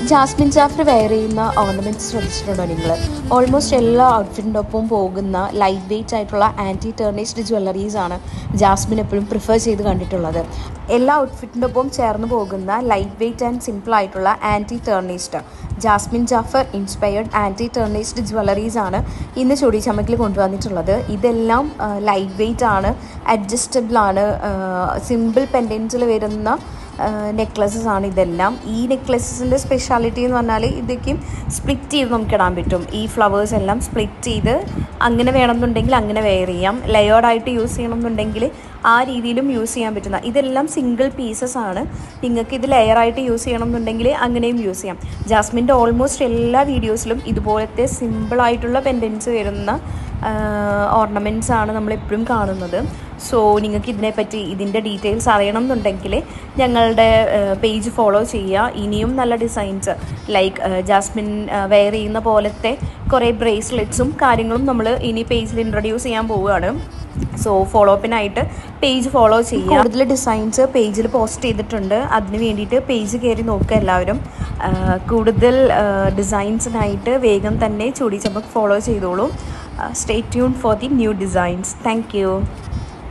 Jasmine Jaffar wear ചെയ്യുന്ന ornaments ശ്രദ്ധിച്ചിട്ടുണ്ടോ നിങ്ങൾ? ഓൾമോസ്റ്റ് എല്ലാ ഔട്ട്ഫിറ്റിൻ്റെ ഒപ്പം പോകുന്ന ലൈറ്റ് വെയ്റ്റ് ആയിട്ടുള്ള ആൻറ്റി ടേർണിഷ്ഡ് ജ്വല്ലറീസ് ആണ് ജാസ്മിൻ എപ്പോഴും പ്രിഫർ ചെയ്ത് കണ്ടിട്ടുള്ളത്. എല്ലാ ഔട്ട്ഫിറ്റിൻ്റെ ഒപ്പം ചേർന്ന് പോകുന്ന ലൈറ്റ് വെയ്റ്റ് ആൻഡ് സിമ്പിൾ ആയിട്ടുള്ള anti tarnished Jasmin Jaffar inspired anti tarnished jewelleries ആണ് ഇന്ന് ചുടി ചമക്കിൽ കൊണ്ടുവന്നിട്ടുള്ളത്. ഇതെല്ലാം ലൈറ്റ് വെയ്റ്റ് ആണ്, അഡ്ജസ്റ്റബിൾ ആണ്, സിമ്പിൾ പെൻഡൻറ്റിൽ വരുന്ന നെക്ലസസ് ആണ് ഇതെല്ലാം. ഈ നെക്ലസസിൻ്റെ സ്പെഷ്യാലിറ്റി എന്ന് പറഞ്ഞാൽ ഇതൊക്കെയും സ്പ്ലിറ്റ് ചെയ്ത് നമുക്ക് ഇടാൻ പറ്റും. ഈ ഫ്ലവേഴ്സ് എല്ലാം സ്പ്ലിറ്റ് ചെയ്ത് അങ്ങനെ വേണമെന്നുണ്ടെങ്കിൽ അങ്ങനെ വെയർ ചെയ്യാം, ലെയേർഡായിട്ട് യൂസ് ചെയ്യണമെന്നുണ്ടെങ്കിൽ ആ രീതിയിലും യൂസ് ചെയ്യാൻ പറ്റുന്ന. ഇതെല്ലാം സിംഗിൾ പീസസ് ആണ്. നിങ്ങൾക്ക് ഇത് ലെയറായിട്ട് യൂസ് ചെയ്യണമെന്നുണ്ടെങ്കിൽ അങ്ങനെയും യൂസ് ചെയ്യാം. ജാസ്മിൻ്റെ ഓൾമോസ്റ്റ് എല്ലാ വീഡിയോസിലും ഇതുപോലത്തെ സിമ്പിളായിട്ടുള്ള പെൻഡൻസ് വരുന്ന ഓർണമെൻറ്റ്സ് ആണ് നമ്മളെപ്പോഴും കാണുന്നത്. സോ നിങ്ങൾക്ക് ഇതിനെപ്പറ്റി ഇതിൻ്റെ ഡീറ്റെയിൽസ് അറിയണം എന്നുണ്ടെങ്കിൽ ഞങ്ങളുടെ പേജ് ഫോളോ ചെയ്യുക. ഇനിയും നല്ല ഡിസൈൻസ് ലൈക്ക് ജാസ്മിൻ വെയർ ചെയ്യുന്ന പോലത്തെ കുറേ ബ്രേസ്ലെറ്റ്സും കാര്യങ്ങളും നമ്മൾ ഇനി പേജിൽ ഇൻട്രൊഡ്യൂസ് ചെയ്യാൻ പോവുകയാണ്. സോ ഫോളോ അപ്പിനായിട്ട് പേജ് ഫോളോ ചെയ്യുക. കൂടുതൽ ഡിസൈൻസ് പേജിൽ പോസ്റ്റ് ചെയ്തിട്ടുണ്ട്, അതിന് വേണ്ടിയിട്ട് പേജ് കയറി നോക്കുക എല്ലാവരും. കൂടുതൽ ഡിസൈൻസിനായിട്ട് വേഗം തന്നെ ചുടി ചമക്ക് ഫോളോ ചെയ്തോളൂ. Stay tuned for the new designs. Thank you.